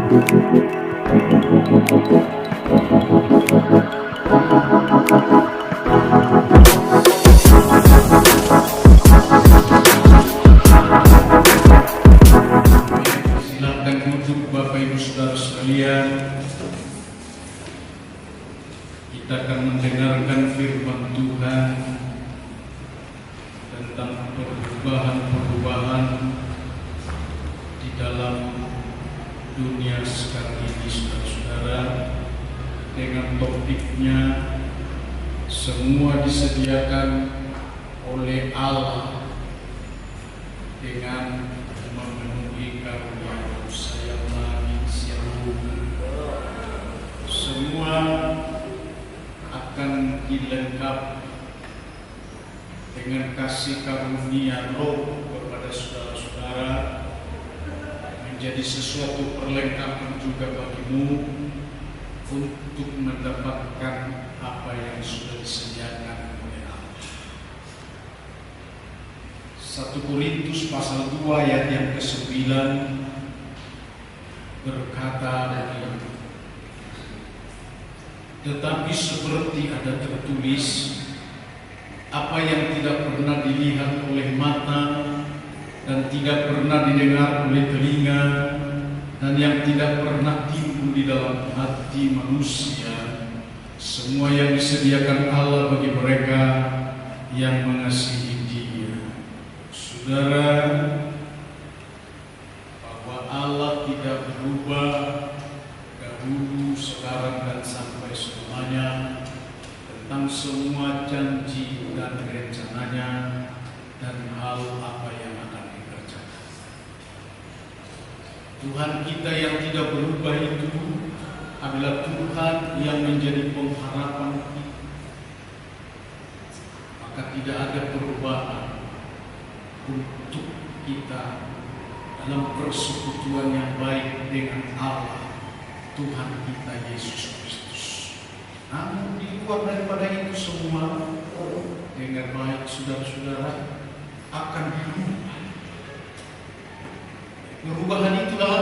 Silakan duduk Bapak Ibu Saudara sekalian. Kita akan mendengarkan firman Tuhan tentang perubahan-perubahan di dalam dunia sekarang ini, saudara-saudara, dengan topiknya semua disediakan oleh Allah dengan memenuhi karunia sayang langit siang. Semua akan dilengkapi dengan kasih karunia Roh kepada saudara-saudara, menjadi sesuatu perlengkapan juga bagimu untuk mendapatkan apa yang sudah disediakan oleh Allah. 1 Korintus pasal 2 ayat yang ke-9 berkata begini, tetapi seperti ada tertulis, apa yang tidak pernah dilihat oleh mata dan tidak pernah didengar oleh telinga dan yang tidak pernah timbul di dalam hati manusia, semua yang disediakan Allah bagi mereka yang mengasihi Dia. Saudara, bahwa Allah tidak berubah dahulu, sekarang dan sampai selamanya, tentang semua janji dan rencananya dan hal apa yang akan dikerjakan. Tuhan kita yang tidak berubah itu adalah Tuhan yang menjadi pengharapan kita. Maka tidak ada perubahan untuk kita dalam persekutuan yang baik dengan Allah Tuhan kita Yesus Kristus. Namun di luar daripada itu semua, dengan baik saudara-saudara, akan berubah. Perubahan itulah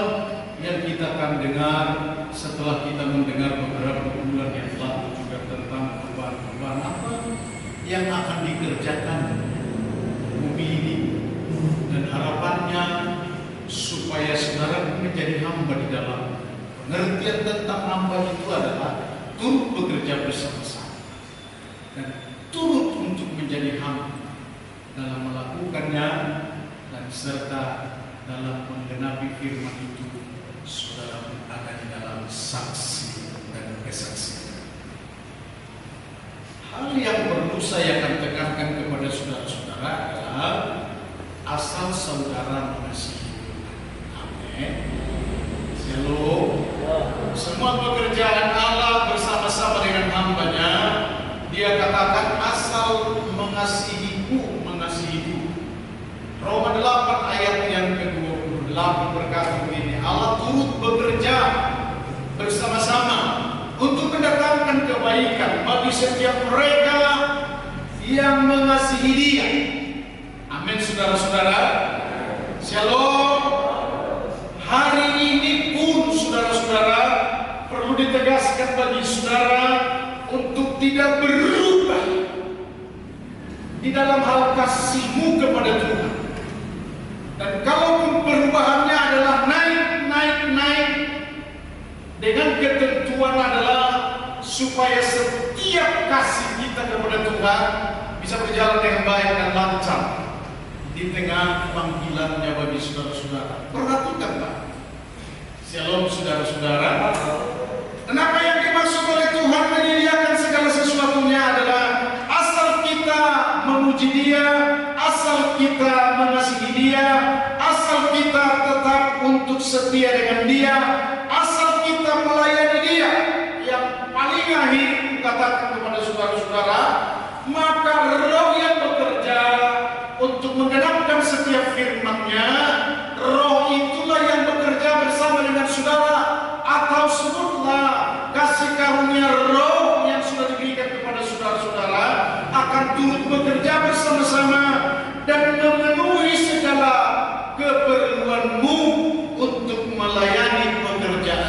yang kita akan dengar setelah kita mendengar beberapa bulan yang lalu juga tentang perubahan-perubahan apa yang akan dikerjakan bumi ini, dan harapannya supaya saudara menjadi hamba di dalam. Pengertian tentang hamba itu adalah turut bekerja bersama-sama dan turut untuk menjadi hamba dalam melakukannya dan serta dalam menggenapi firman itu. Saudara pun ada di dalam saksi dan kesaksian. Hal yang perlu saya akan tekankan kepada saudara-saudara adalah asal saudara mengasihi Tuhan. Amin. Shalom. Semua pekerjaan Allah bersama-sama dengan hambanya, Dia katakan asal mengasihiku, mengasihiku. Roma 8 ayat yang ke-28 berkata begini, Allah turut bekerja bersama-sama untuk mendatangkan kebaikan bagi setiap mereka yang mengasihi Dia. Amin, saudara-saudara. Shalom. Hari ini pun saudara-saudara perlu ditegaskan bagi saudara untuk tidak berubah di dalam hal kasihmu kepada Tuhan. Dan kalaupun perubahannya adalah naik dengan ketentuan adalah supaya setiap kasih kita kepada Tuhan bisa berjalan dengan baik dan lancar di tengah panggilannya bagi saudara-saudara. Perhatikan Pak. Shalom saudara-saudara. Kenapa yang dimaksud oleh Tuhan menyediakan segala sesuatunya adalah asal kita memuji Dia, asal kita mengasihi Dia, asal kita tetap untuk setia dengan Dia, asal kita melayani Dia. Yang paling akhir katakan kepada saudara-saudara, maka Roh yang bekerja untuk menggenapkan setiap firman-Nya, Roh itulah yang bekerja bersama dengan saudara, atau sebutlah kasih karunia Roh yang sudah diberikan kepada saudara-saudara akan turut bekerja bersama-sama dan memenuhi segala keperluanmu untuk melayani pekerjaan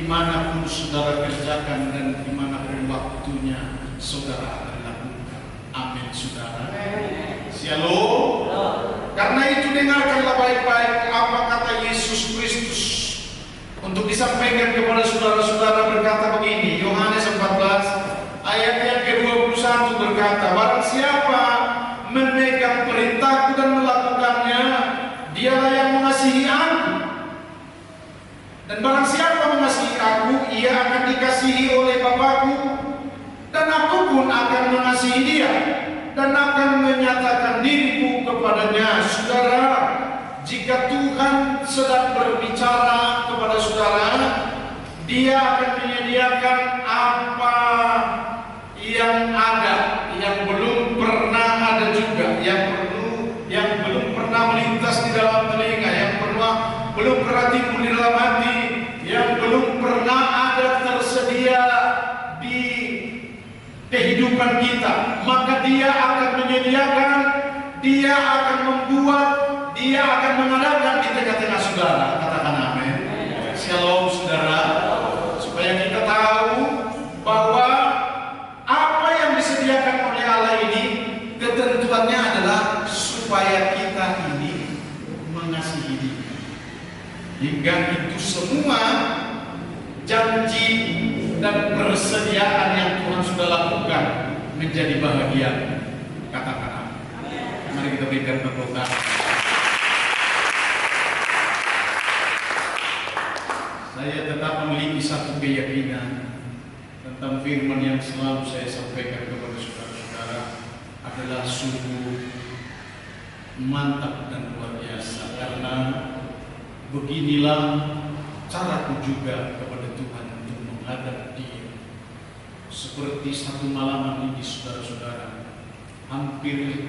dimanapun saudara kerjakan dan dimanapun waktunya saudara akan lakukan. Amin saudara. Shalom. Karena itu dengarkanlah baik-baik apa kata Yesus Kristus untuk disampaikan kepada saudara-saudara, berkata begini, Yohanes 14 ayat yang ke-21 berkata, barang siapa memegang perintahku dan melakukannya, dialah yang mengasihi aku. Dan barang siapa mengasihi aku, ia akan dikasihi oleh Bapakku, dan aku pun akan mengasihi dia dan akan menyatakan diriku kepadanya. Saudara, jika Tuhan sedang berbicara kepada saudara, Dia akan menyediakan apa yang ada, yang belum pernah ada juga, yang belum pernah melintas di dalam telinga, yang belum pernah timbul di dalam hati, yang belum pernah ada tersedia di kehidupan kita. Maka Dia akan menyediakan, Dia akan membuat, Dia akan mengadakan di tengah-tengah saudara. Katakan amin. Shalom saudara. Supaya kita tahu bahwa apa yang disediakan oleh Allah ini, ketentuannya adalah supaya kita ini mengasihi Dia. Hingga itu semua janji dan persediaan yang Tuhan sudah lakukan menjadi bahagia. Katakan amin. Mari kita berikan tepuk tangan. Saya tetap memiliki satu keyakinan tentang firman yang selalu saya sampaikan kepada saudara-saudara adalah sungguh mantap dan luar biasa, karena beginilah caraku juga kepada Tuhan untuk menghadap Dia. Seperti satu malam ini saudara-saudara, hampir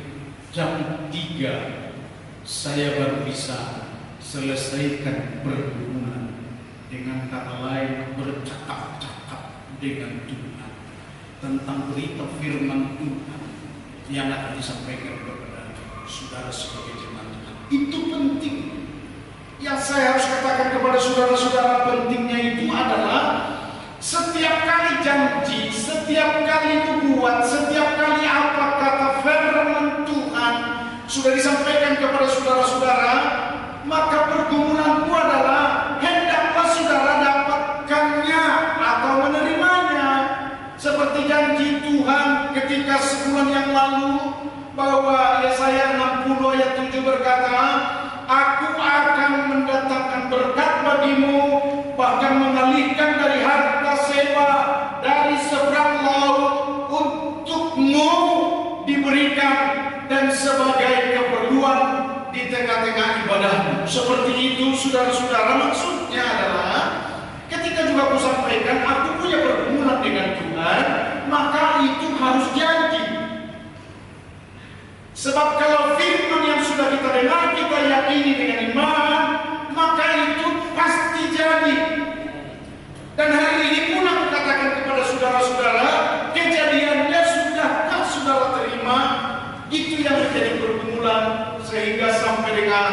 jam 3 saya baru bisa selesaikan perhubungan, dengan kata lain bercakap-cakap dengan Tuhan tentang berita firman Tuhan yang akan disampaikan kepada saudara sebagai jemaat Tuhan. Itu penting. Yang saya harus katakan kepada saudara-saudara, pentingnya itu adalah setiap kali janji, setiap kali nubuat, setiap kali apa kata firman Tuhan sudah disampaikan kepada saudara-saudara, maka pergumulanku adalah hendaklah saudara dapatkannya atau menerimanya. Seperti janji Tuhan ketika sebulan yang lalu, bahwa Yesaya 60 ayat 7 berkata, aku akan mendatangkan berkat bagimu, bahkan mengalihkan dari harta sewa dari seberang laut untukmu diberikan, dan sebagai keperluan di tengah-tengah ibadahmu. Seperti itu saudara-saudara, maksudnya adalah ketika juga aku sampaikan aku punya pergumulan dengan Tuhan, maka itu harus janji. Sebab kalau firman yang sudah kita dengar, kita yakini dengan iman, maka itu pasti jadi. Dan hari ini pun aku katakan kepada saudara-saudara, kejadiannya sudahkah saudara terima? Itu yang menjadi pergumulan, sehingga sampai dengan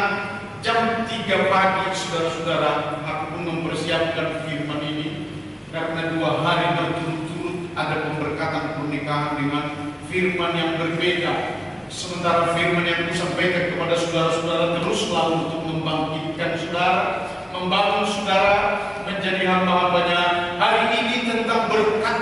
jam 3 pagi saudara-saudara, aku pun mempersiapkan firman ini, karena 2 hari berturut-turut ada pemberkatan pernikahan dengan firman yang berbeda. Sementara firman yang disampaikan kepada saudara-saudara terus selalu untuk membangkitkan saudara, membangun saudara menjadi hamba-hambanya. Hari ini tentang berkat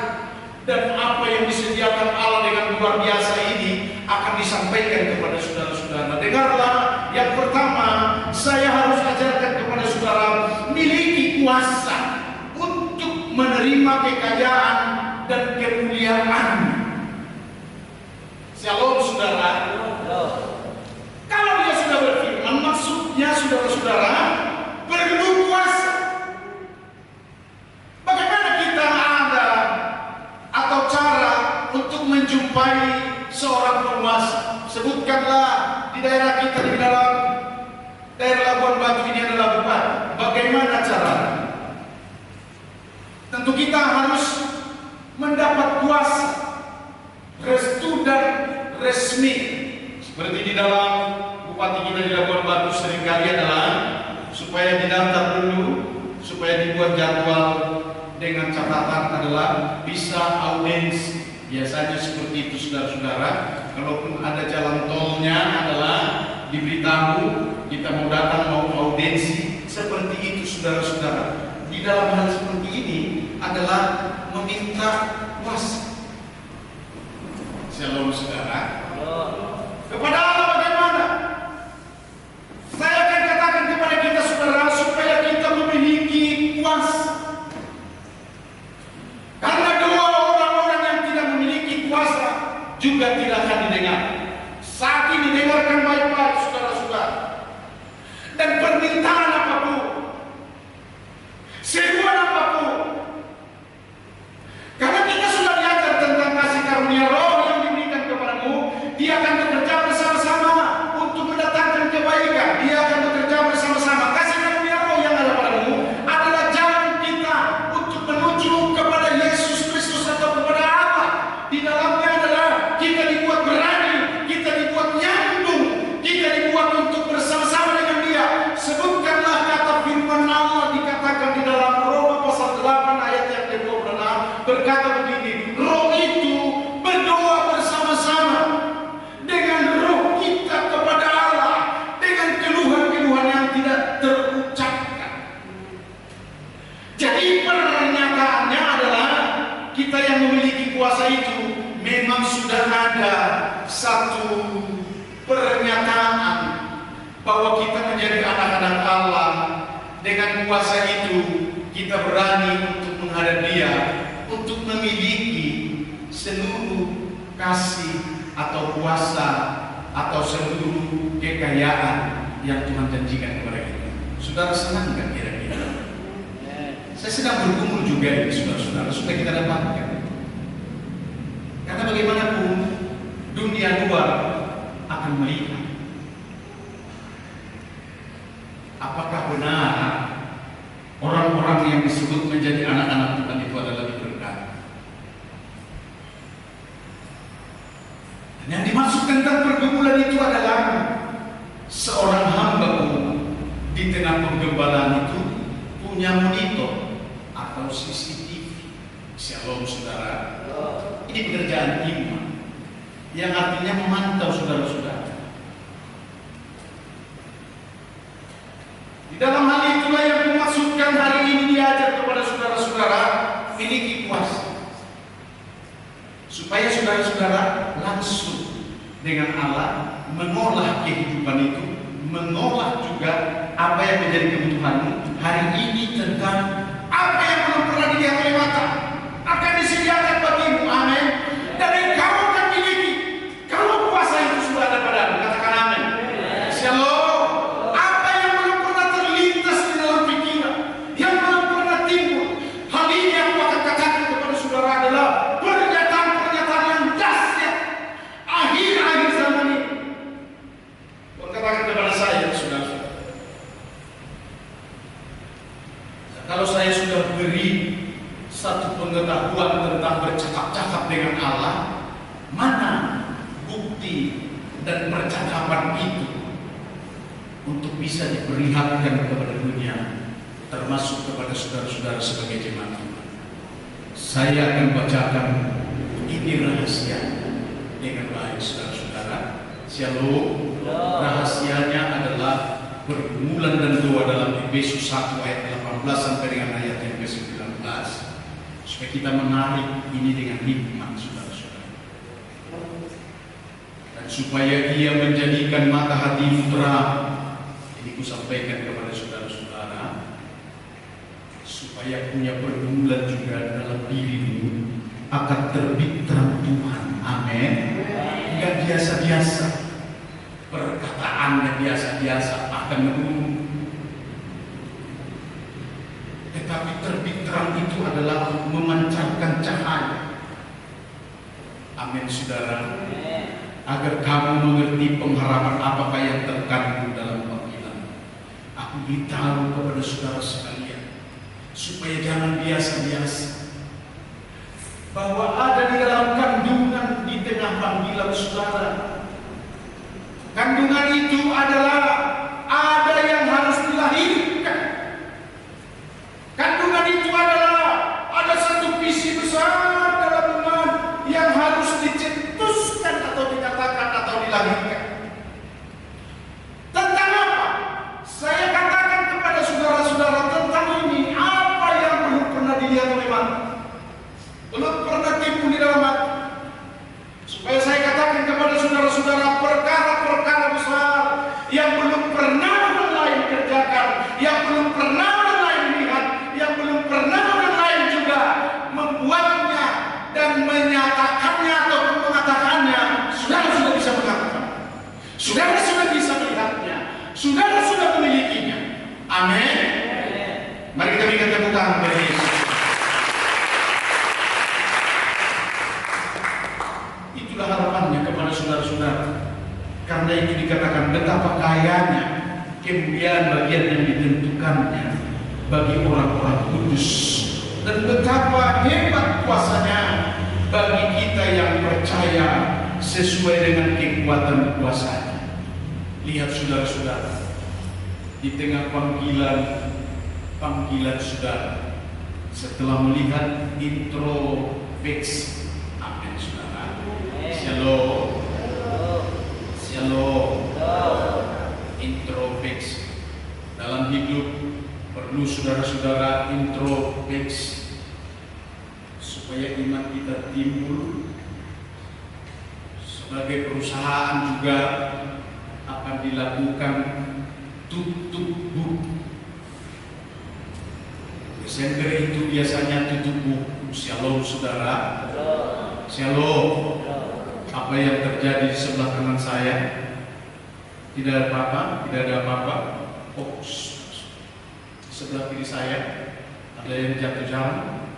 dan apa yang disediakan Allah dengan luar biasa ini akan disampaikan kepada saudara-saudara. Dengarlah, yang pertama saya harus ajarkan kepada saudara, miliki kuasa untuk menerima kekayaan dan kemuliaan. Shalom saudara. Kalau dia sudah berfirman, maksudnya saudara-saudara perlu kuasa. Bagaimana kita ada atau cara untuk menjumpai seorang penguasa? Sebutkanlah di daerah kita, di dalam daerah Labuan Batu ini adalah bupati. Bagaimana caranya? Tentu kita harus mendapat kuasa, restu dan resmi. Seperti di dalam bupati kita di Labuan Batu seringkali adalah supaya didaftar dulu, supaya dibuat jadwal dengan catatan adalah bisa audiensi. Biasanya seperti itu saudara-saudara. Kalaupun ada jalan tolnya adalah diberitahu kita mau datang mau audiensi. Seperti itu saudara-saudara. Di dalam hal seperti ini adalah meminta kuasa. Shalom saudara. Kepada Allah bagaimana? Saya akan katakan kepada kita saudara supaya kita memiliki kuasa. Karena dua orang-orang yang tidak memiliki kuasa juga tidak akan didengar. Saat ini dengarkan baik-baik saudara-saudara. Dan permintaan apapun, seruan apapun, karena kita sudah belajar tentang kasih karunia Roh yang diberikan kepadamu, Dia akan bekerja bersama-sama untuk mendatangkan kebaikan. Dia akan bekerja bersama-sama. Kasih karunia Roh yang ada padamu adalah jalan kita untuk menuju kepada Yesus Kristus atau kepada Allah. Di dalamnya adalah kita dibuat berani, kita dibuat nyambung, kita dibuat untuk bersama-sama dengan Dia. Sebutkanlah kata firman Allah dikatakan di dalam Roma pasal 8 ayat yang ke-26 berkata begini, Roh itu berdoa bersama-sama dengan roh kita kepada Allah dengan keluhan-keluhan yang tidak terucapkan. Jadi pernyataannya adalah kita yang memiliki kuasa itu memang sudah ada satu pernyataan bahwa kita menjadi anak-anak Allah. Dengan kuasa itu kita berani untuk menghadap Dia, untuk memiliki seluruh kasih atau kuasa atau seluruh kekayaan yang Tuhan janjikan kepada kita. Saudara senang nggak kira-kira? Saya sedang bergumul juga ini saudara-saudara supaya kita dapatkan. Karena bagaimanapun dunia luar akan melihat apakah benar orang-orang yang disebut menjadi anak-anak Tuhan itu adalah diberkati. Dan yang dimaksud tentang pergumulan itu adalah seorang hamba di tengah penggembalaan itu punya monitor atau CCTV. Shalom saudara. Ini pekerjaan iman yang artinya memantau saudara-saudara. Di dalam hal itulah yang dimaksudkan hari ini diajar kepada saudara-saudara miliki kuasa, supaya saudara-saudara langsung dengan Allah mengolah kehidupan itu, mengolah juga apa yang menjadi kebutuhanmu hari ini tentang apa yang belum pernah dilihat oleh mata akan disediakan bagimu. Amin. Dan engkau akan miliki kalau kuasa itu sudah ada padamu. Katakan amin. Shalom. Kalau saya sudah beri satu pengetahuan tentang bercakap-cakap dengan Allah, mana bukti dan percakapan itu untuk bisa diperlihatkan kepada dunia, termasuk kepada saudara-saudara sebagai jemaat Tuhan. Saya akan bacakan ini rahasia dengan baik saudara-saudara. Shalom. Rahasianya adalah pergumulan dan doa dalam Efesus 1 ayat 18 sampai dengan ayat yang ke-19, supaya kita menarik ini dengan hikmat saudara-saudara, dan supaya Ia menjadikan mata hatimu terang. Ini ku sampaikan kepada saudara-saudara supaya punya pergumulan juga dalam dirimu akan terbit terang Tuhan. Amin. Enggak biasa-biasa, perkataannya biasa-biasa akan menurun, tetapi terbit terang itu adalah memancarkan cahaya. Amin saudara. Agar kamu mengerti pengharapan apakah yang terkandung dalam panggilan. Aku beritahu kepada saudara sekalian supaya jangan biasa-biasa, bahwa ada di dalam kandungan di tengah panggilan saudara. Kandungan itu adalah ada yang harus dilahirkan. Kandungan itu adalah berikan tepuk tangan kepada Yesus. Itulah harapannya kepada saudara-saudara. Karena itu dikatakan betapa kayanya kemuliaan bagian yang ditentukannya bagi orang-orang kudus, dan betapa hebat kuasanya bagi kita yang percaya sesuai dengan kekuatan kuasanya. Lihat saudara-saudara, di tengah panggilan saudara, setelah melihat introspeksi, amin saudara, shalom, shalom, introspeksi dalam hidup perlu saudara-saudara introspeksi supaya iman kita timbul. Sebagai perusahaan juga akan dilakukan tutup buku. Desember itu biasanya tutup buku. Shalom saudara, shalom. Apa yang terjadi di sebelah kanan saya? Tidak ada apa-apa, tidak ada apa-apa. Oh, sebelah kiri saya ada yang jatuh jalan.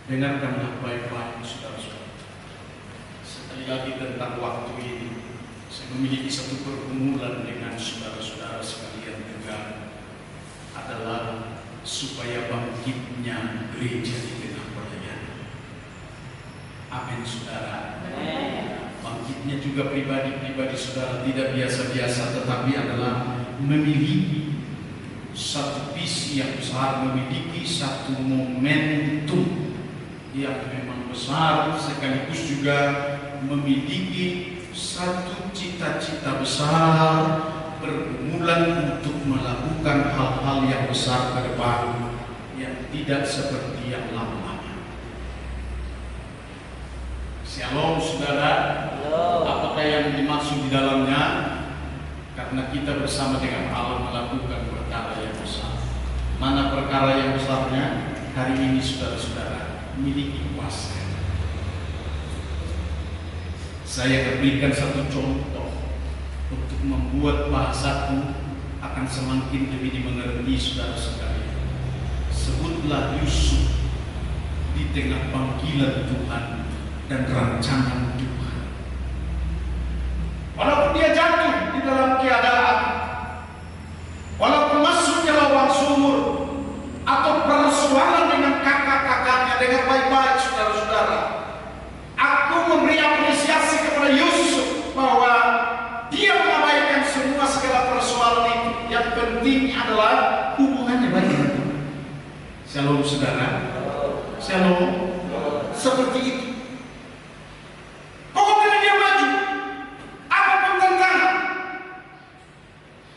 Dengarkanlah baik-baik saudara-saudara. Sekali lagi tentang waktu ini, saya memiliki satu pergumulan dengan saudara-saudara sekalian juga, adalah supaya bangkitnya gereja di tengah pelayanan. Amin saudara. Bangkitnya juga pribadi-pribadi saudara tidak biasa-biasa, tetapi adalah memiliki satu visi yang besar, memiliki satu momentum yang memang besar, sekaligus juga memiliki satu cita-cita besar, pergumulan untuk melakukan hal-hal yang besar ke depan yang tidak seperti yang lama-lama. Shalom saudara. Apakah yang dimaksud di dalamnya? Karena kita bersama dengan Allah melakukan perkara yang besar. Mana perkara yang besarnya? Hari ini saudara-saudara miliki kuasa. Saya berikan satu contoh untuk membuat bahasaku akan semakin lebih dimengerti saudara sekalian. Sebutlah Yusuf di tengah panggilan Tuhan dan rancangan Tuhan. Walaupun dia jatuh di dalam keadaan, walaupun masuk ke lubang sumur atau persoalan dengan kakak-kakaknya, dengan baik-baik saudara-saudara, aku memberi apresiasi kepada Yusuf bahwa dia mengabaikan semua segala persoalan itu. Yang penting adalah hubungannya baik dengan Tuhan. Shalom saudara. Shalom. Seperti itu. Pokoknya dia maju. Apapun tantangan.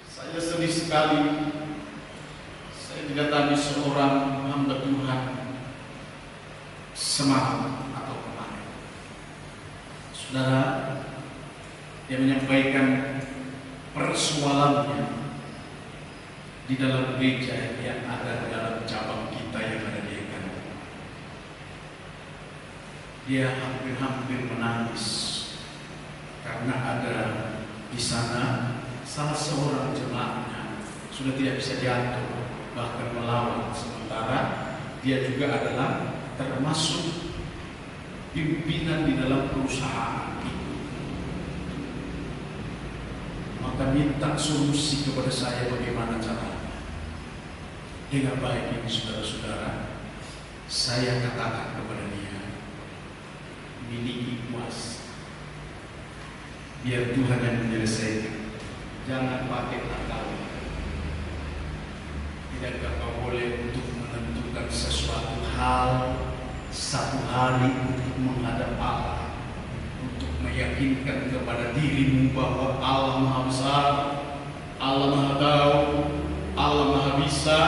Saya sedih sekali. Saya didatangi seorang hamba Tuhan semalam atau kemarin. Saudara, dia menyampaikan persoalannya di dalam gereja yang ada di dalam cabang kita yang ada di Ekano. Dia hampir-hampir menangis karena ada di sana salah seorang jemaatnya sudah tidak bisa diatur, bahkan melawan, sementara dia juga adalah termasuk pimpinan di dalam perusahaan itu. Maka minta solusi kepada saya bagaimana caranya. Dengan baik ini saudara-saudara, saya katakan kepada dia, miliki kuasa. Biar Tuhan yang menyelesaikan. Jangan pakai akal. Tidakkah kau boleh untuk menentukan sesuatu hal, satu hari untuk menghadap Allah, untuk meyakinkan kepada dirimu bahwa Allah Maha Besar, Allah Maha Tahu, Allah Maha Bisa,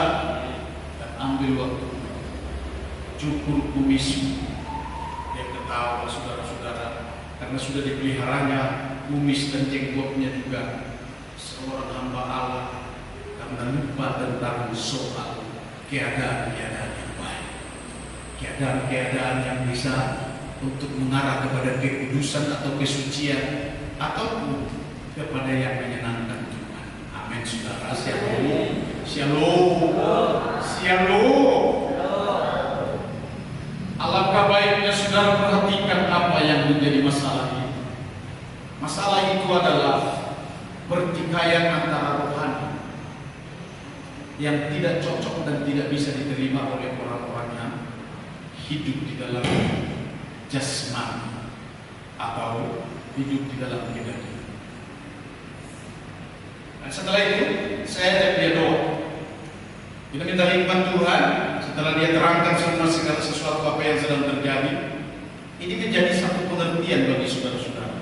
dan ambil waktu, cukur kumismu. Dia ketawa saudara-saudara, karena sudah dipeliharanya kumis dan jenggotnya juga seorang hamba Allah, karena lupa tentang soal keadaan-keadaan yang baik, keadaan-keadaan yang bisa untuk mengarah kepada kekudusan atau kesucian ataupun kepada yang menyenangkan Tuhan. Amin saudara. Shalom. Shalom. Shalom. tidak bisa diterima oleh orang-orang yang hidup di dalam jasmani atau hidup di dalam kedaging. Dan setelah itu saya ajak dia doa. Kita minta hikmat Tuhan. Setelah dia terangkan semua segala sesuatu apa yang sedang terjadi, ini menjadi satu pengertian bagi saudara-saudara.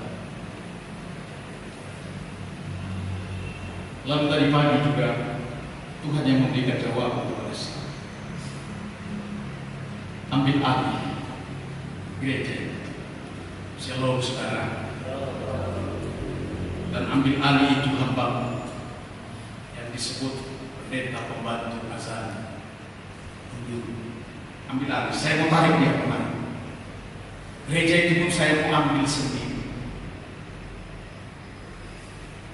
Lalu tadi pagi juga Tuhan yang memberikan jawaban kepada saya. Ambil alih gereja. Shalom saudara. Dan ambil alih itu hamba yang disebut pendeta pembantu azan. Ambil alih. Saya mau tarik dia kemana? Gereja itu pun saya mau ambil sendiri.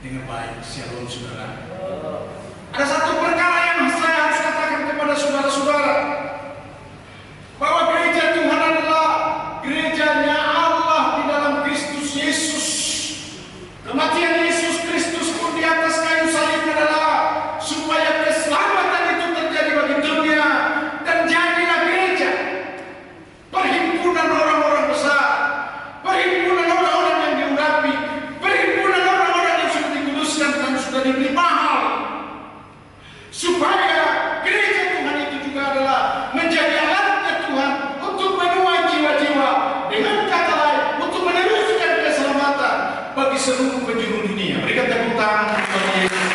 Dengan baik. Shalom saudara. Ada satu perkara yang saya harus katakan kepada saudara-saudara, bahwa gereja Tuhan adalah gerejanya Allah di dalam Kristus Yesus. Kematian Yesus Kristus pun di atas kayu salib adalah supaya keselamatan itu terjadi bagi dunia. Dan jadilah gereja perhimpunan orang-orang besar, perhimpunan orang-orang yang diurapi, perhimpunan orang-orang yang sudah dikuduskan dan sudah diberi mahal, supaya gereja Tuhan itu juga adalah menjadi alatnya Tuhan untuk menuai jiwa-jiwa, dengan kata lain untuk meneruskan keselamatan bagi seluruh penjuru dunia. Berikan tepuk tangan kepada Yesus.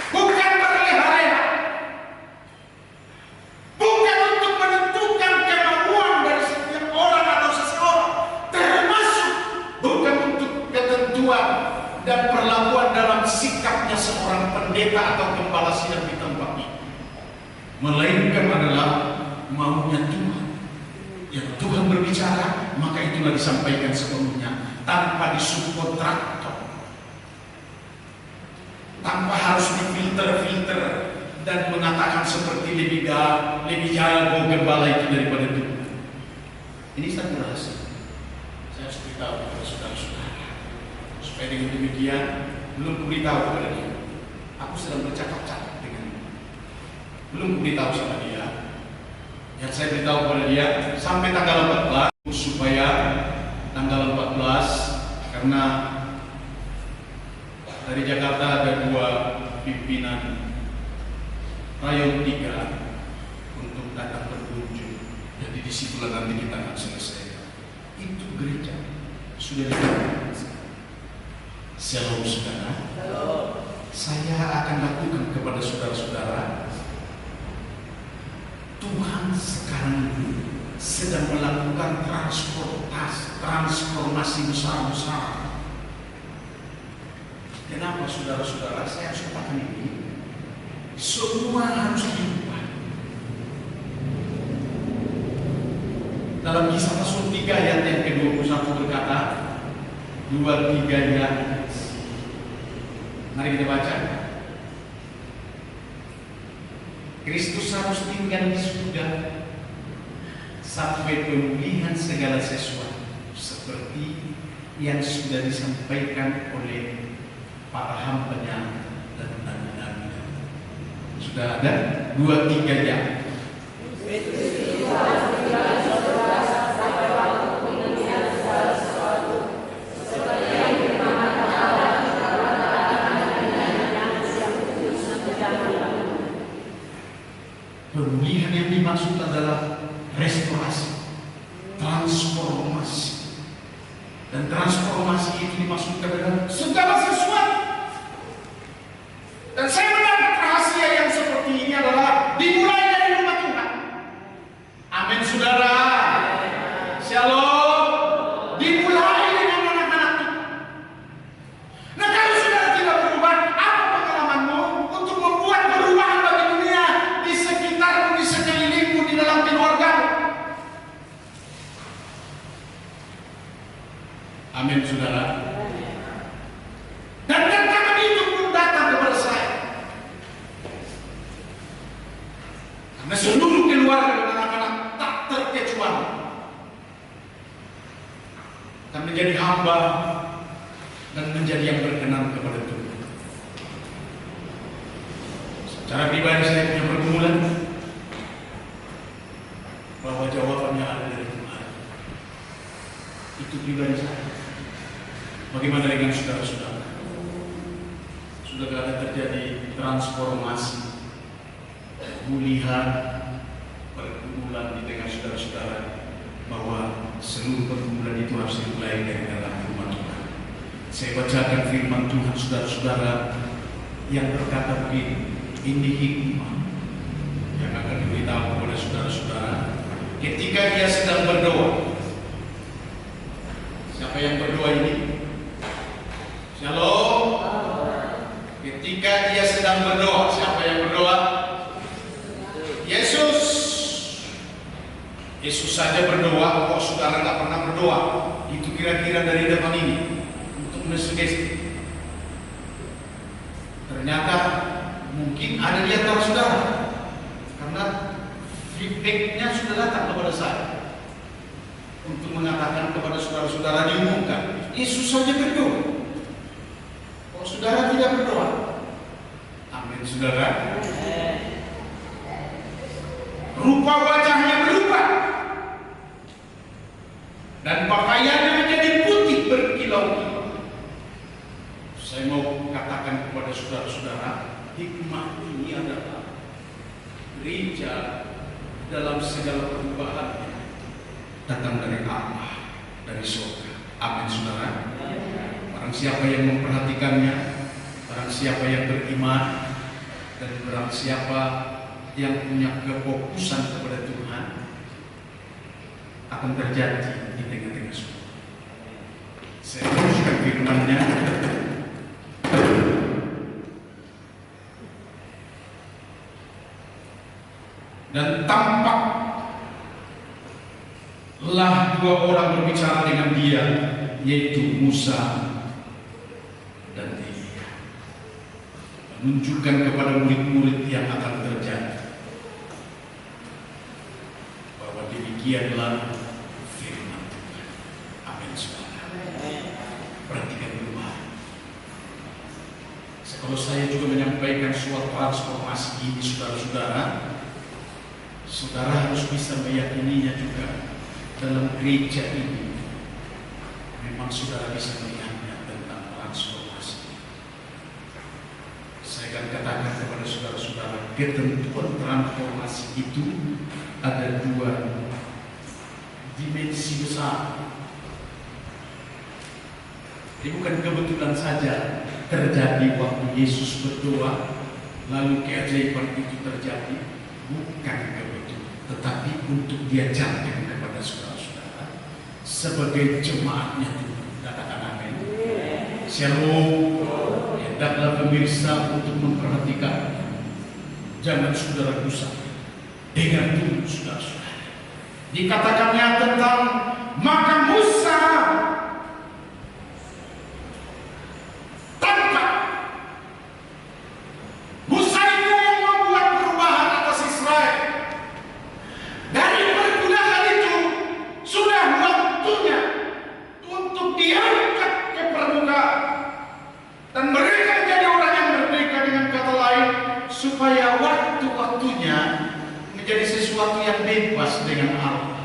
Bukan berleha-leha, bukan untuk menentukan kemauan dari setiap orang atau seseorang, termasuk bukan untuk ketentuan dan perlakuan dalam sikapnya seorang pendeta atau gembala sidang di tempat ini, melainkan adalah maunya Tuhan. Yang Tuhan berbicara, maka itulah disampaikan sepenuhnya tanpa disubkontraktor, tanpa harus difilter-filter dan mengatakan seperti lebih jago gembala itu daripada Tuhan. Ini satu rahasia. Saya harus beritahu kepada saudara-saudara, supaya dengan demikian belum beritahu kepada dia. Aku sedang bercakap-cakap dengan dia. Belum beritahu sama dia. Yang saya beritahu kepada dia sampai tanggal 14, supaya tanggal 14, karena dari Jakarta ada 2 pimpinan rayon 3 untuk datang berkunjung. Jadi disitulah nanti kita akan selesai. Itu gereja sudah dilakukan. Shalom saudara. Saya akan lakukan kepada saudara-saudara. Tuhan sekarang ini sedang melakukan transformasi besar-besar. Kenapa saudara-saudara saya harus katakan ini? Semua harus diubah. Dalam Kisah Rasul 3 ayat yang ke-21 berkata, 2-3-nya. Mari kita baca. Kristus harus tinggal di surga sampai pemulihan segala sesuatu, seperti yang sudah disampaikan oleh para hamba-Nya dan nabi-nabi. Sudah ada 2-3-nya. Pemulihan yang dimaksud adalah restorasi, transformasi. Dan transformasi itu dimaksudkan dengan segala sesuatu. Dan saya mendapat rahasia yang seperti ini adalah dimulai dari rumah Tuhan. Amin saudara. Shalom. Dimulai dengan anak-anak Tuhan. Nah kalau saudara tidak berubah, apa pengalamanmu untuk membuat perubahan bagi dunia di sekitarmu, di sekelilingmu, di dalam keluargamu? Amin saudara. Dan tantangan itu pun datang kepada saya, karena seluruh keluarga dan anak-anak tak terkecuali akan menjadi hamba dan menjadi yang berkenan kepada Tuhan. Secara pribadi saya punya pergumulan bahwa jawabannya ada dari Tuhan. Itu pribadi saya. Bagaimana dengan saudara-saudara? Sudah ada terjadi transformasi, pemulihan, pergumulan di tengah saudara-saudara, bahwa seluruh pergumulan itu harus dimulai dari dalam rumah Tuhan. Saya bacakan firman Tuhan saudara-saudara yang berkata begini, ini hikmah yang akan diberitahu kepada saudara-saudara ketika dia sedang berdoa. Siapa yang berdoa ini? Shalom. Ketika dia sedang berdoa, siapa yang berdoa? Yesus. Yesus saja berdoa, kok saudara tak pernah berdoa? Itu kira-kira dari depan ini untuk mensugesti. Ternyata mungkin ada di antara saudara, karena feedbacknya sudah datang kepada saya untuk mengatakan kepada saudara-saudara, diumumkan Yesus saja berdoa, kok saudara tidak berdoa? Amin saudara. Rupa wajahnya berubah dan pakaiannya menjadi putih berkilau-kilau. Saya mau katakan kepada saudara-saudara, hikmah ini adalah gereja dalam segala perubahannya datang dari Allah, dari surga. Amin saudara. Barang siapa yang memperhatikannya, barang siapa yang beriman, dan barang siapa yang punya kefokusan kepada Tuhan, akan terjadi di tengah-tengah semua. Saya teruskan firman-Nya. Dan tampaklah dua orang berbicara dengan dia, yaitu Musa dan Elia, menunjukkan kepada murid-murid yang akan terjadi bahwa demikianlah firman Tuhan. Amin saudara. Perhatikan dulu. Kalau saya juga menyampaikan suatu transformasi ini saudara-saudara, saudara harus bisa meyakininya juga dalam gereja ini. Memang saudara bisa melihatnya tentang transformasi. Saya akan katakan kepada saudara-saudara, ketentuan transformasi itu ada dua dimensi besar. Ini bukan kebetulan saja terjadi waktu Yesus berdoa, lalu keajaiban itu terjadi. Bukan kebetulan, tetapi untuk diajarkan kepada saudara-saudara sebagai jemaatnya Tuhan. Katakan amin. Shalom. Hendaklah pemirsa untuk memperhatikan, jangan saudara rusak. Dengar dulu saudara-saudara. Dikatakannya tentang maka Musa tangkap. Musa itu yang membuat perubahan atas Israel. Dari pergunakan itu sudah waktunya untuk diangkat ke permukaan, dan mereka menjadi orang yang merdeka. Dengan kata lain, supaya waktu-waktunya menjadi sesuatu yang bebas dengan Allah.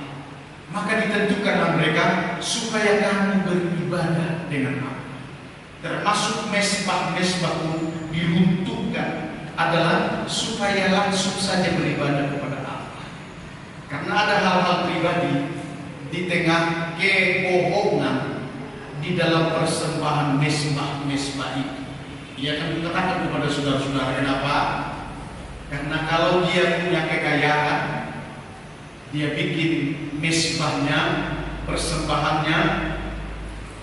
Maka ditentukanlah mereka supaya kamu beribadah dengan Allah. Termasuk mesbah-mesbah pun diruntuhkan adalah supaya langsung saja beribadah kepada Allah. Karena ada hal-hal pribadi di tengah kebohongan di dalam persembahan mesbah-mesbah itu. Ia akan mengatakan kepada saudara-saudara, kenapa? Karena kalau dia punya kekayaan, dia bikin mesbahnya, persembahannya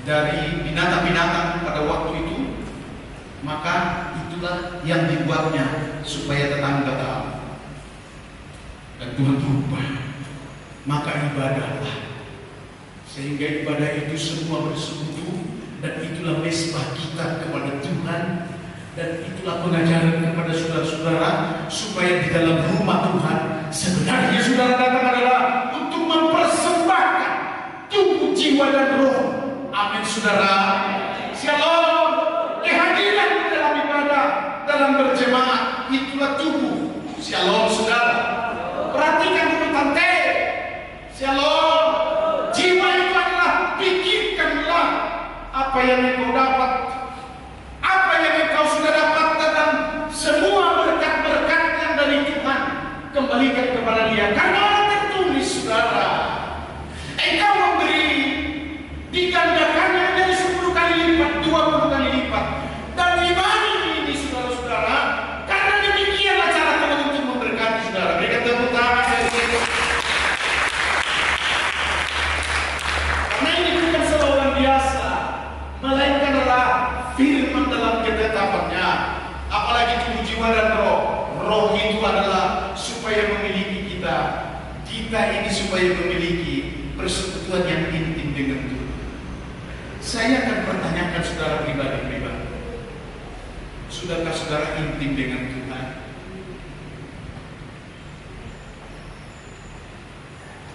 dari binatang-binatang pada waktu itu, maka itulah yang dibuatnya supaya tetangga tahu. Dan Tuhan berubah, maka ibadahlah, sehingga ibadah itu semua bersekutu. Dan itulah mesbah kita kepada Tuhan. Dan itulah pengajaran kepada saudara-saudara, supaya di dalam rumah Tuhan sebenarnya saudara datang adalah untuk mempersembahkan tubuh, jiwa, dan roh. Amin saudara. Shalom. Kehadiran dalam ibadah, dalam berjemaah, itulah tubuh Shalom saudara. Perhatikan dulu tante. Shalom. Jiwa itu adalah pikirkanlah apa yang engkau dapat, apa yang engkau sudah dapatkan, dan semua berkat-berkat yang dari Tuhan kembalikan kepada Dia. Karena tertulis saudara, engkau memberi digandakannya menjadi 10 kali lipat, 20 kali lipat. Dan iman ini saudara-saudara, karena demikianlah cara Tuhan untuk memberkati saudara. Berikan tepuk tangan. Karena ini bukan seorang biasa, melainkan adalah firman dalam ketetapannya. Apalagi tubuh, jiwa, dan roh. Roh itu adalah supaya memiliki kita. Kita ini supaya memiliki persekutuan yang intim dengan Tuhan. Saya akan pertanyakan saudara pribadi-pribadi. Sudahkah saudara intim dengan Tuhan?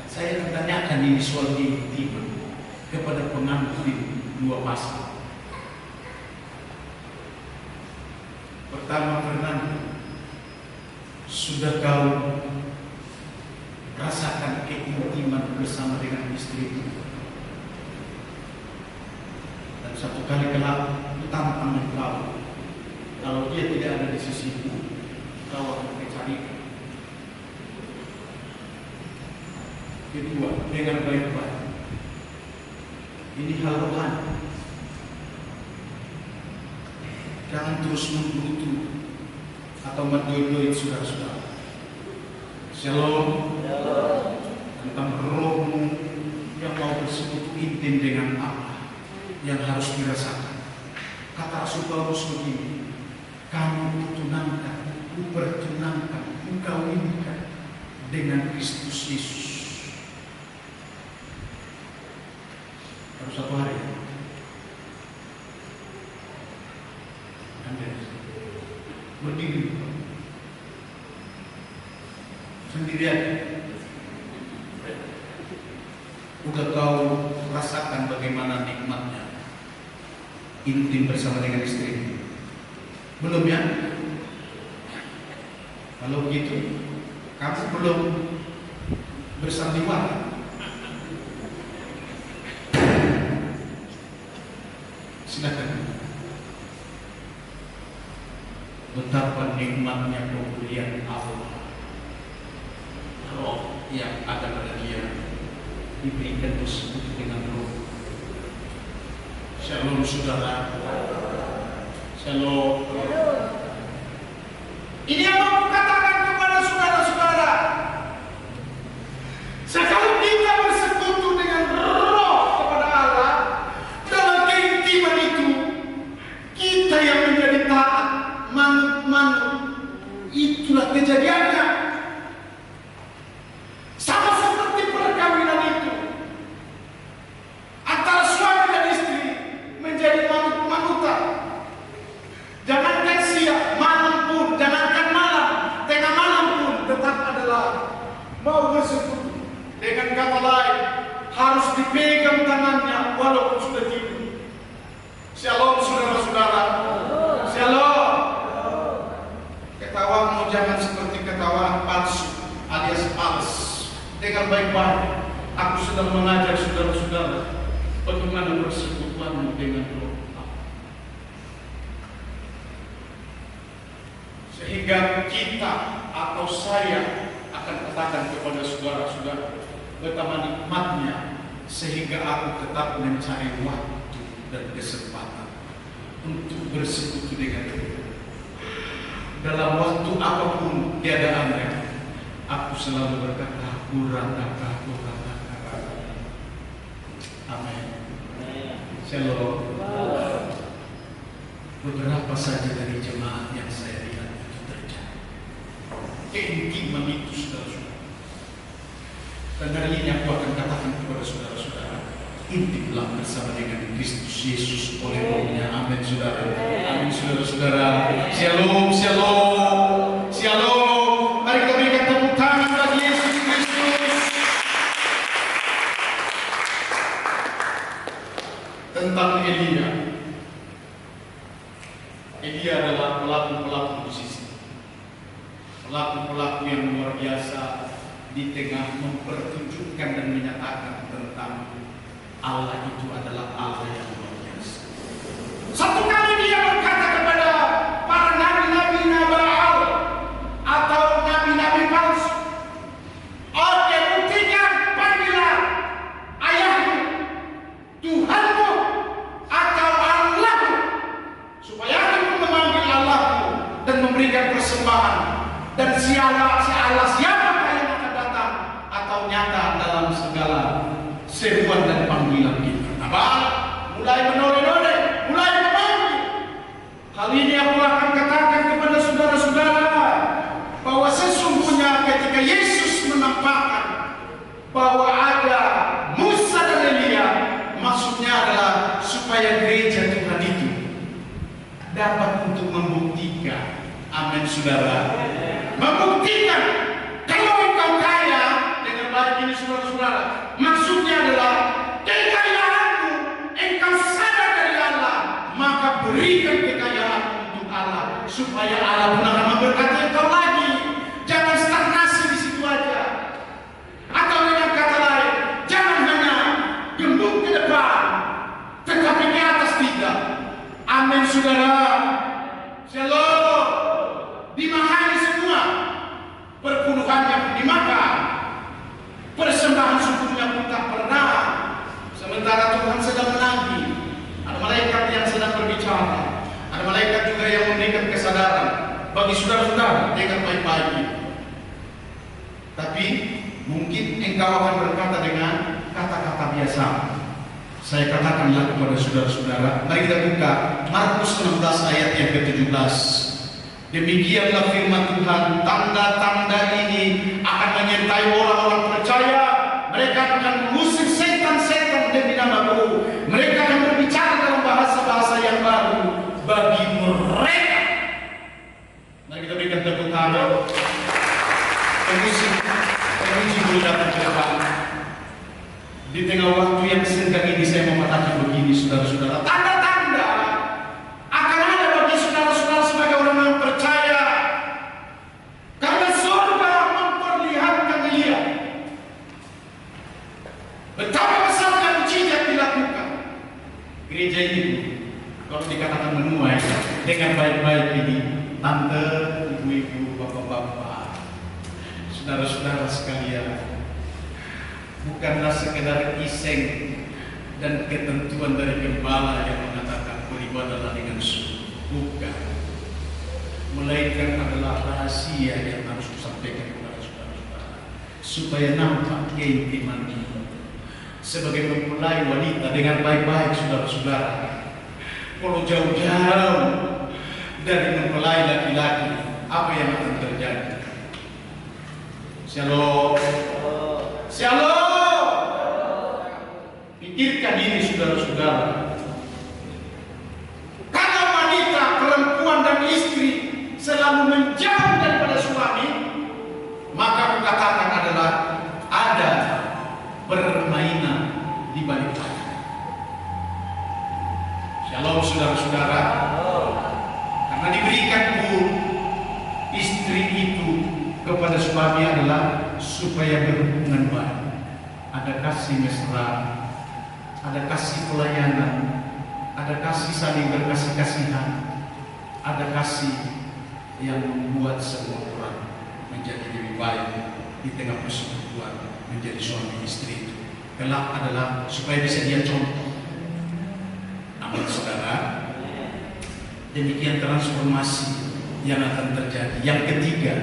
Saya akan tanyakan ini soal intim kepada pengantin 2 pasal. Pertama, Fernando, sudah kau rasakan keintiman bersama dengan istrimu? Dan satu kali kelak tampang engkau, kalau dia tidak ada di sisimu, kau akan mencarinya. Kedua, dengan baik-baik. Ini hal rohani. Jangan terus menggerutu atau mendoid-doid saudara-saudara. Shalom. Tentang rohmu yang mau bersekutu intim dengan Allah, yang harus dirasakan. Kata Rasul Paulus begini, kamu pertunangkan, kawinkan dengan Kristus Yesus. Baru 1 hari. Anda berdiri sendirian. Udah kau rasakan bagaimana nikmatnya intim bersama dengan istri? Belum ya? Kalau begitu, kamu belum bersandiwara. Silakan. Betapa nikmatnya pemberian Allah, roh yang ada pada Dia, diberikan bersekutu dengan roh. Shalom saudara. Shalom. Ini yang mau katakan kepada saudara-saudara, sekarang kita bersekutu dengan roh kepada Allah, dalam keintiman itu kita yang menjadi taat, manut, itulah kejadiannya. Sama seperti perkawinan itu, antara suami dan istri menjadi manut-manutan. Jangankan siang, malam pun, jangankan malam, tengah malam pun tetap adalah mau bersekutu. Dengan kata lain, harus dipegang tangannya walaupun sudah tidur. Shalom saudara-saudara. Shalom. Ketawamu jangan seperti ketawa palsu alias fals. Dengan baik-baik, aku sedang mengajak saudara-saudara bagaimana persekutuan dengan roh Allah, sehingga kita atau saya akan katakan kepada saudara-saudara betapa nikmatnya, sehingga aku tetap mencari waktu dan kesempatan untuk bersekutu dengan Dia. Dalam waktu apapun keadaannya, aku selalu berkata, Kurangkah. Amin. Shalom. Beberapa saja dari jemaat yang saya lihat itu terjadi keintiman itu, saudara-saudara. Dan hari ini aku akan katakan kepada saudara-saudara, intimlah bersama dengan Kristus Yesus oleh rohnya. Amin saudara. Amin saudara-saudara. Shalom, shalom, shalom. Mari kita berikan tepuk tangan bagi Yesus Kristus. Tentang Elia. Elia adalah pelaku musisi, pelaku pelaku yang luar biasa di tengah mempertunjukkan dan menyatakan tentang Allah itu adalah Allah yang luar biasa. Satu kali dia berkata kepada para nabi-nabi Nabal atau nabi-nabi palsu, "Oke, buktikan, panggillah ayahmu, Tuhanmu, atau Allahmu, supaya aku memanggil Allahmu dan memberikan persembahan, dan siapa yang akan datang atau nyata dalam segala seruan dan panggilan kita." Nabal mulai menoleh-noleh, mulai memanggil. Hal ini aku akan katakan kepada saudara-saudara bahwa sesungguhnya ketika Yesus menampakkan bahwa ada Musa dan Elia, maksudnya adalah supaya gereja Tuhan itu dapat untuk membuktikan, amin saudara, membuktikan kalau engkau kaya. Dengan baik ini saudara-saudara, maksudnya adalah kekayaanmu engkau sadar dari Allah, maka berikan kekayaan untuk Allah supaya Allah pun akan memberkati engkau lagi. Jangan stagnasi di situ aja. Atau dengan kata lain, jangan hanya gembung ke depan, tetapi ke atas tidak. Amin saudara. Shalom. Dimahami semua, perpuluhannya pun dimakan, persembahan syukurnya pun tak pernah. Sementara Tuhan sedang menagih, ada malaikat yang sedang berbicara, ada malaikat juga yang memberikan kesadaran bagi saudara-saudara. Dengar baik-baik. Tapi mungkin engkau akan berkata dengan kata-kata biasa. Saya katakanlah kepada saudara-saudara, mari kita buka Markus 16 ayat yang ke-17. Demikianlah firman Tuhan, tanda-tanda ini akan menyertai orang-orang percaya. Mereka akan mengusir setan-setan demi namaku. Mereka akan berbicara dalam bahasa-bahasa yang baru bagi mereka. Mari kita berikan tepuk tangan. Penguji dulu datang ke depan. Di tengah waktu yang senggang ini saya mau katakan begini saudara-saudara, tanda-tanda akan ada bagi saudara-saudara sebagai orang yang percaya, karena surga memperlihatkan dia betapa besar dan mujizat dilakukan. Gereja ini kalau dikatakan menuai dengan baik-baik ini, tante, ibu-ibu, bapak-bapak, saudara-saudara sekalian, bukanlah sekedar iseng dan ketentuan dari gembala yang mengatakan beribadahlah dengan sungguh. Bukan. Melainkan adalah rahasia yang harus disampaikan kepada saudara-saudara supaya nampak keintiman itu. Sebagai mempelai wanita dengan baik-baik saudara-saudara, kalau jauh-jauh dari mempelai laki-laki, apa yang akan terjadi? Shalom. Shalom. Pikirkan ini saudara-saudara. Kalau wanita, perempuan dan istri selalu menjauh daripada suami, maka aku katakan adalah ada permainan di balik layar. Shalom saudara-saudara. Karena diberikan istri itu kepada suami adalah supaya berhubungan baik, ada kasih mesra, ada kasih pelayanan, ada kasih saling berkasih-kasihan, ada kasih yang membuat semua orang menjadi lebih baik di tengah persekutuan menjadi suami istri itu. Kelak adalah supaya bisa dia contoh. Namun saudara, demikian transformasi yang akan terjadi. Yang ketiga,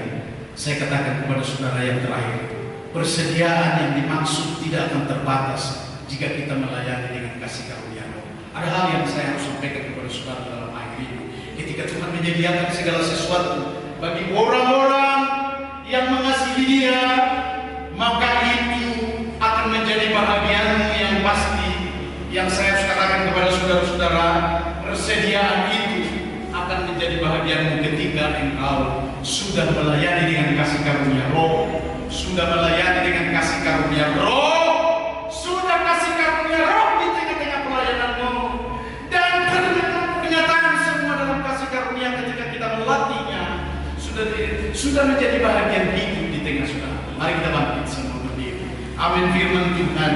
saya katakan kepada saudara yang terakhir, persediaan yang dimaksud tidak akan terbatas jika kita melayani dengan kasih karunia Roh. Ada hal yang saya harus sampaikan kepada saudara dalam akhir ini. Ketika Tuhan menyediakan segala sesuatu bagi orang-orang yang mengasihi Dia, maka itu akan menjadi bahagianmu yang pasti. Yang saya harus katakan kepada saudara-saudara, persediaan itu akan menjadi bahagianmu ketika engkau sudah melayani dengan kasih karunia Roh, sudah melayani dengan kasih karunia Roh, sudah kasih karunia Roh di tengah-tengah pelayananmu, dan kenyataan semua dalam kasih karunia ketika kita melatihnya sudah sudah menjadi bahagian hidup di tengah saudara. Mari kita bangkit semua berdiri. Amin. Firman Tuhan